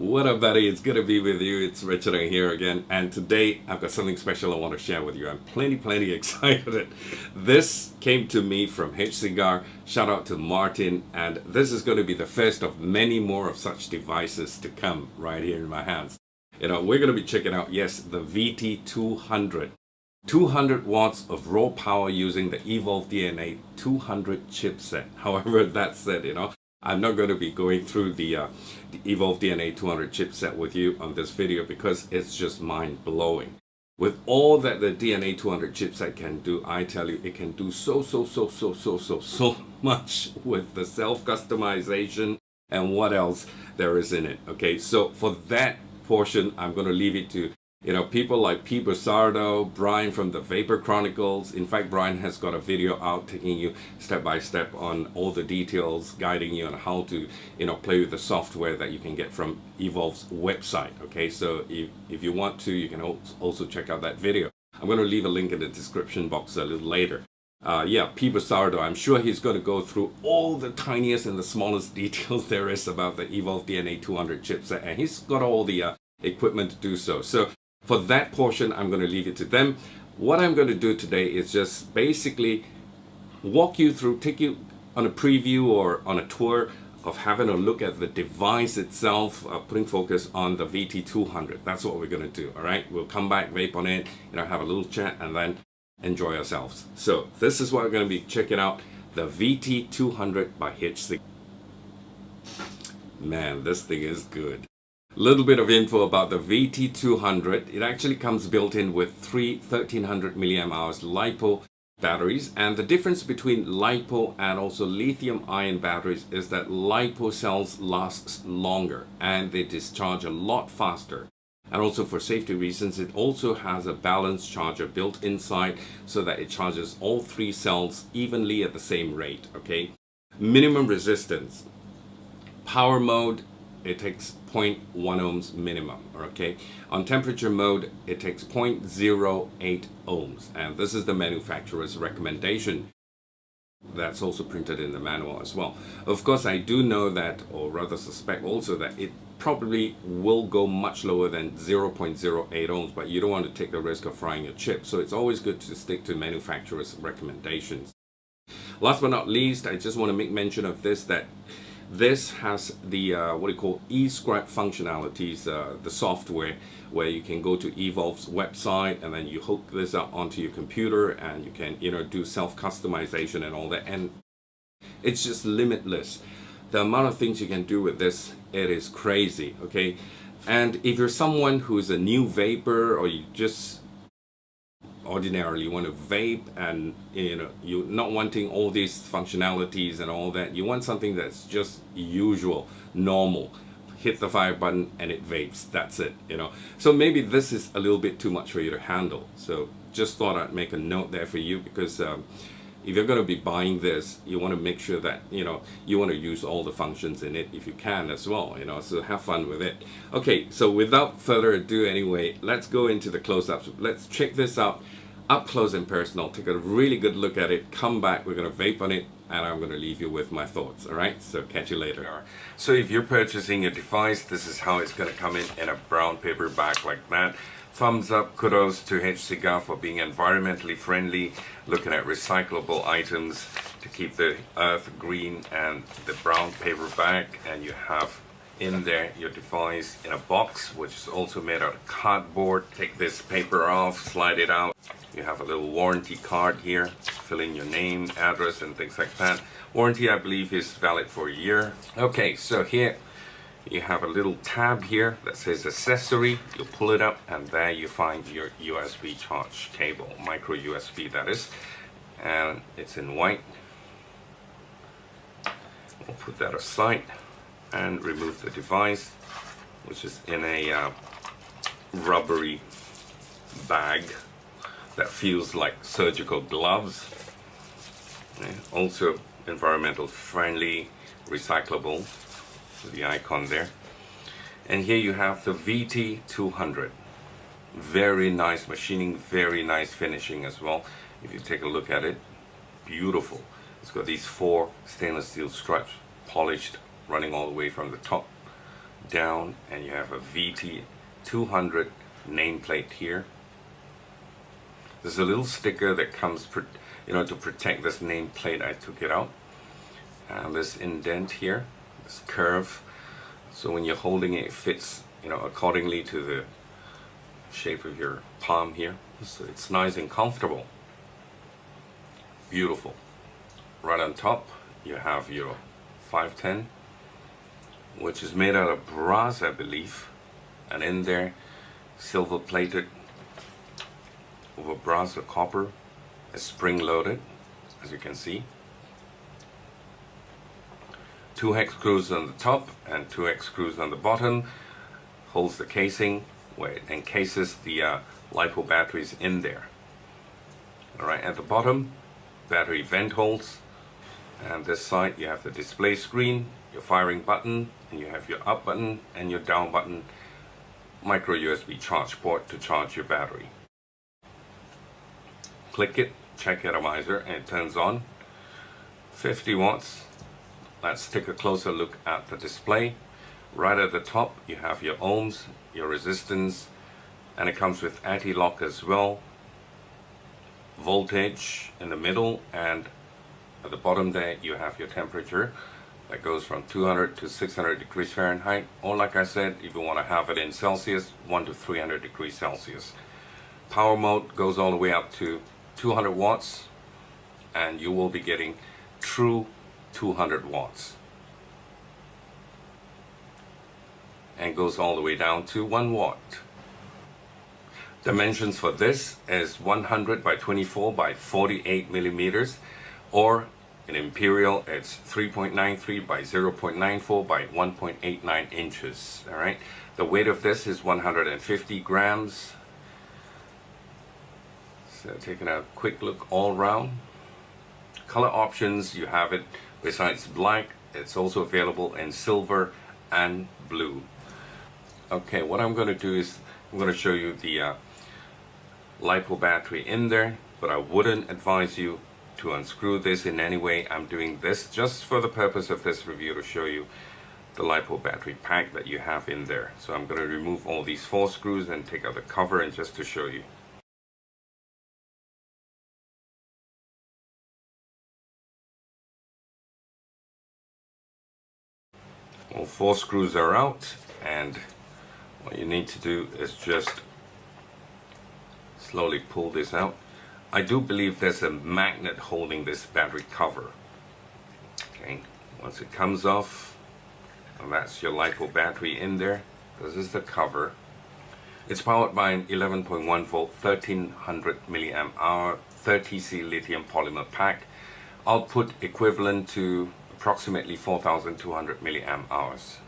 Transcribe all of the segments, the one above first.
What up, buddy? It's good to be with you. It's Richard here again, and today I've got something special I want to share with you. I'm plenty excited. This came to me from HCigar. Shout out to Martin, and this is going to be the first of many more of such devices to come right here in my hands. We're going to be checking out, yes, the VT200. 200 watts of raw power using the Evolv DNA-200 chipset. However, that said, I'm not going to be going through the Evolv DNA-200 chipset with you on this video because it's just mind-blowing. With all that the DNA-200 chipset can do, I tell you, it can do so much with the self-customization and what else there is in it. Okay, so for that portion, I'm going to leave it to people like P. Bussardo, Brian from the Vapor Chronicles. In fact, Brian has got a video out taking you step by step on all the details, guiding you on how to, play with the software that you can get from Evolv's website. Okay, so if you want to, you can also check out that video. I'm going to leave a link in the description box a little later. P. Bussardo, I'm sure he's going to go through all the tiniest and the smallest details there is about the Evolv DNA-200 chipset, and he's got all the equipment to do so. So for that portion, I'm going to leave it to them. What I'm going to do today is just basically walk you through, take you on a preview or on a tour of having a look at the device itself, putting focus on the VT200. That's what we're going to do, all right? We'll come back, vape on it, have a little chat, and then enjoy ourselves. So this is what we're going to be checking out, the VT200 by HCigar. Man, this thing is good. Little bit of info about the VT200. It actually comes built in with three 1300 milliamp hours LiPo batteries, and the difference between LiPo and also lithium ion batteries is that LiPo cells last longer and they discharge a lot faster. And also for safety reasons, it also has a balance charger built inside so that it charges all three cells evenly at the same rate. Okay, minimum resistance. Power mode, it takes 0.1 ohms minimum. Okay, on temperature mode it takes 0.08 ohms, and this is the manufacturer's recommendation. That's also printed in the manual as well. Of course, I do know that, or rather suspect also, that it probably will go much lower than 0.08 ohms, but you don't want to take the risk of frying your chip, so it's always good to stick to manufacturer's recommendations. Last but not least, I just want to make mention of this, that this has the e-cig functionalities, the software where you can go to Evolv's website and then you hook this up onto your computer and you can do self-customization and all that, and it's just limitless. The amount of things you can do with this, it is crazy. Okay, and if you're someone who's a new vapor, or you just ordinarily want to vape and you're not wanting all these functionalities and all that, you want something that's just usual, normal, hit the fire button and it vapes, that's it. So maybe this is a little bit too much for you to handle, so just thought I'd make a note there for you, because if you're going to be buying this, you want to make sure that you want to use all the functions in it if you can as well, so have fun with it. Okay, so without further ado, anyway, let's go into the close-ups. Let's check this out up close and personal, take a really good look at it, come back, we're going to vape on it, and I'm going to leave you with my thoughts. All right, so catch you later. So if you're purchasing a device, this is how it's going to come in a brown paper bag like that. Thumbs up, kudos to HCigar for being environmentally friendly, looking at recyclable items to keep the earth green, and the brown paper bag, and you have in there your device in a box which is also made out of cardboard. Take this paper off, slide it out. You have a little warranty card here, fill in your name, address and things like that. Warranty, I believe, is valid for a year. Okay, so here you have a little tab here that says accessory. You pull it up and there you find your USB charge cable, micro USB that is, and it's in white. We'll put that aside and remove the device, which is in a rubbery bag that feels like surgical gloves. And also environmental friendly, recyclable, the icon there. And here you have the VT200. Very nice machining, very nice finishing as well. If you take a look at it, beautiful. It's got these 4 stainless steel stripes, polished, running all the way from the top down, and you have a VT200 nameplate here. There's a little sticker that comes, to protect this nameplate. I took it out. And this indent here, this curve. So when you're holding it, it fits, accordingly to the shape of your palm here. So it's nice and comfortable. Beautiful. Right on top, you have your 510, which is made out of brass, I believe. And in there, silver plated over brass or copper, is spring loaded, as you can see. 2 hex screws on the top and 2 hex screws on the bottom holds the casing where it encases the LiPo batteries in there. Alright, at the bottom, battery vent holes, and this side you have the display screen, your firing button, and you have your up button and your down button, micro USB charge port to charge your battery. Click it, check atomizer, and it turns on. 50 watts. Let's take a closer look at the display. Right at the top you have your ohms, your resistance, and it comes with anti-lock as well. Voltage in the middle, and at the bottom there you have your temperature that goes from 200 to 600 degrees Fahrenheit, or like I said, if you want to have it in Celsius, 1 to 300 degrees Celsius. Power mode goes all the way up to 200 watts, and you will be getting true 200 watts, and goes all the way down to 1 watt. Dimensions for this is 100 by 24 by 48 millimeters, or in imperial it's 3.93 by 0.94 by 1.89 inches. All right, the weight of this is 150 grams. So taking a quick look all round. Color options, you have it besides black, it's also available in silver and blue. Okay, what I'm going to do is I'm going to show you the LiPo battery in there, but I wouldn't advise you to unscrew this in any way. I'm doing this just for the purpose of this review to show you the LiPo battery pack that you have in there. So I'm going to remove all these 4 screws and take out the cover, and just to show you. All 4 screws are out, and what you need to do is just slowly pull this out. I do believe there's a magnet holding this battery cover. Okay, once it comes off, and that's your LiPo battery in there. This is the cover. It's powered by an 11.1 volt 1300 milliamp hour 30C lithium polymer pack. Output equivalent to approximately 4,200 milliamp hours.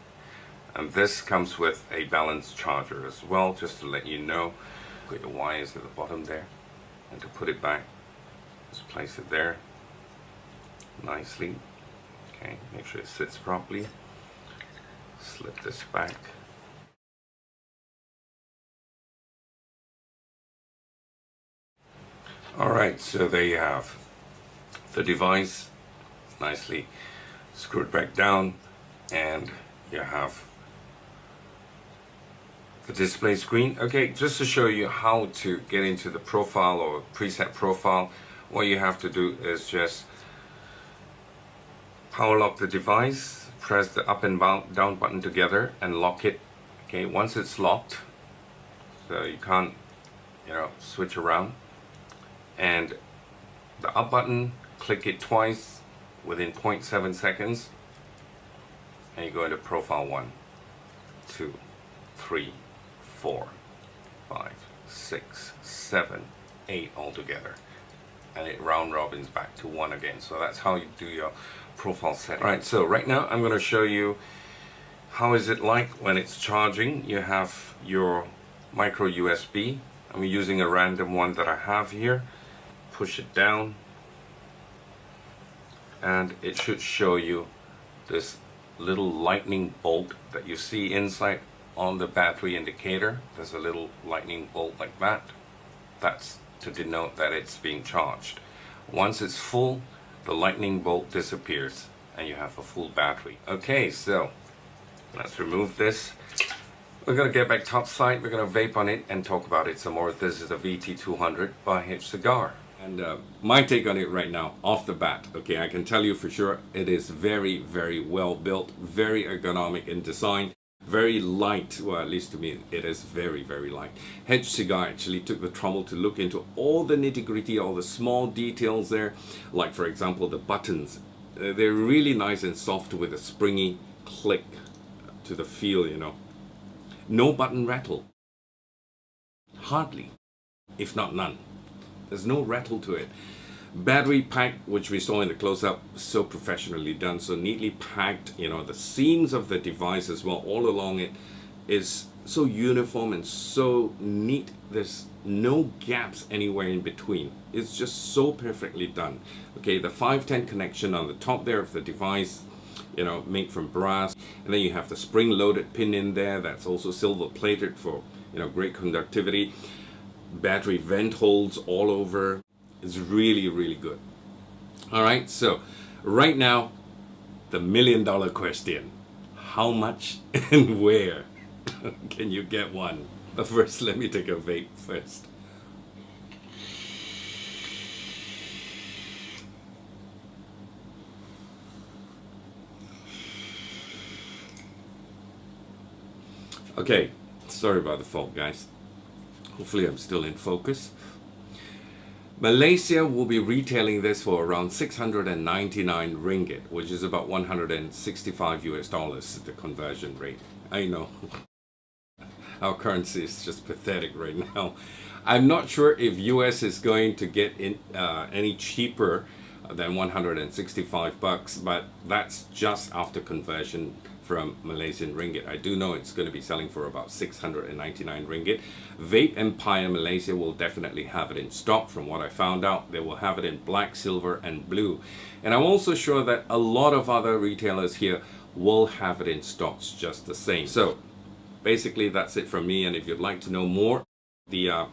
And this comes with a balanced charger as well, just to let you know. Put your wires at the bottom there, and to put it back, just place it there nicely. Okay, make sure it sits properly. Slip this back. Alright, so there you have the device nicely screwed back down, and you have the display screen. Okay, just to show you how to get into the profile or preset profile, what you have to do is just power lock the device, press the up and down button together and lock it. Okay, once it's locked, so you can't switch around, and the up button, click it twice within 0.7 seconds, and you go into profile 1, 2, 3, 4, 5, 6, 7, 8 altogether, and it round robins back to 1 again. So that's how you do your profile setting. Alright, so right now I'm going to show you how is it like when it's charging. You have your micro USB. I'm using a random one that I have here. Push it down, and it should show you this little lightning bolt that you see inside on the battery indicator. There's a little lightning bolt like that. That's to denote that it's being charged. Once it's full, the lightning bolt disappears and you have a full battery. Okay, so Let's remove this. We're going to get back top side, we're going to vape on it and talk about it some more. This is a VT200 by HCigar. And my take on it right now, off the bat, okay, I can tell you for sure it is very, very well built, very ergonomic in design, very light. Well, at least to me, it is very, very light. HCigar actually took the trouble to look into all the nitty-gritty, all the small details there, like for example the buttons. They're really nice and soft with a springy click to the feel, you know. No button rattle. Hardly, if not none. There's no rattle to it. Battery pack, which we saw in the close-up, so professionally done, so neatly packed. You know, the seams of the device as well, all along it, is so uniform and so neat. There's no gaps anywhere in between. It's just so perfectly done. Okay, the 510 connection on the top there of the device, you know, made from brass, and then you have the spring-loaded pin in there that's also silver-plated for, you know, great conductivity. Battery vent holes all over. It's really, really good. All right, so right now, the million-dollar question: how much and where can you get one? But first, let me take a vape first. Okay, sorry about the fault, guys. Hopefully I'm still in focus. Malaysia will be retailing this for around 699 ringgit, which is about 165 US dollars, the conversion rate. I know. Our currency is just pathetic right now. I'm not sure if US is going to get in any cheaper than 165 bucks, but that's just after conversion from Malaysian ringgit. I do know it's going to be selling for about 699 ringgit. Vape Empire Malaysia will definitely have it in stock. From what I found out, they will have it in black, silver and blue. And I'm also sure that a lot of other retailers here will have it in stocks just the same. So basically that's it from me, and if you'd like to know more, the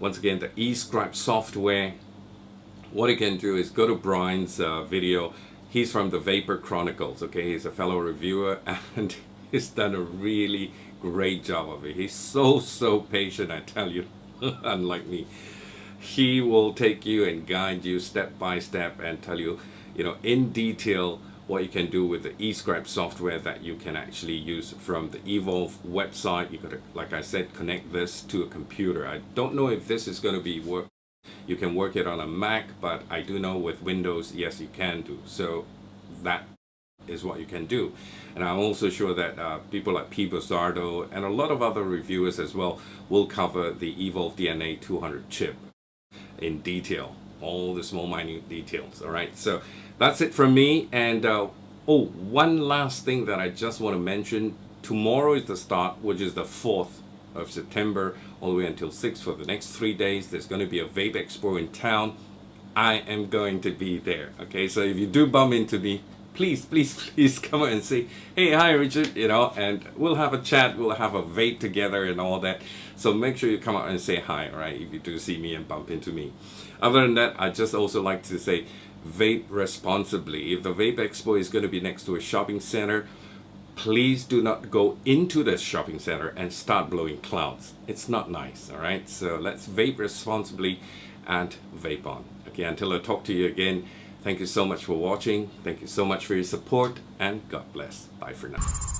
once again, the e-cig software, what you can do is go to Brian's video. He's from the Vapor Chronicles, okay? He's a fellow reviewer and he's done a really great job of it. He's so patient, I tell you, unlike me. He will take you and guide you step by step and tell you, you know, in detail what you can do with the e-cig software that you can actually use from the Evolv website. You got to, like I said, connect this to a computer. I don't know if this is going to be you can work it on a Mac, but I do know with Windows, yes, you can do. So that is what you can do. And I'm also sure that people like P. Bozzardo and a lot of other reviewers as well will cover the Evolv DNA-200 chip in detail, all the small minute details. All right, so that's it from me. And oh, one last thing that I just want to mention. Tomorrow is the start, which is the 4th of September, all the way until 6th. For the next 3 days, there's going to be a Vape Expo in town. I am going to be there. Okay, so if you do bump into me, please come and say, hey, hi Richard, you know, and we'll have a chat, we'll have a vape together and all that. So make sure you come out and say hi, all right, if you do see me and bump into me. Other than that, I just also like to say, vape responsibly. If the Vape Expo is going to be next to a shopping center, please do not go into the shopping center and start blowing clouds. It's not nice, all right? So let's vape responsibly and vape on. Okay, until I talk to you again, thank you so much for watching. Thank you so much for your support, and God bless. Bye for now.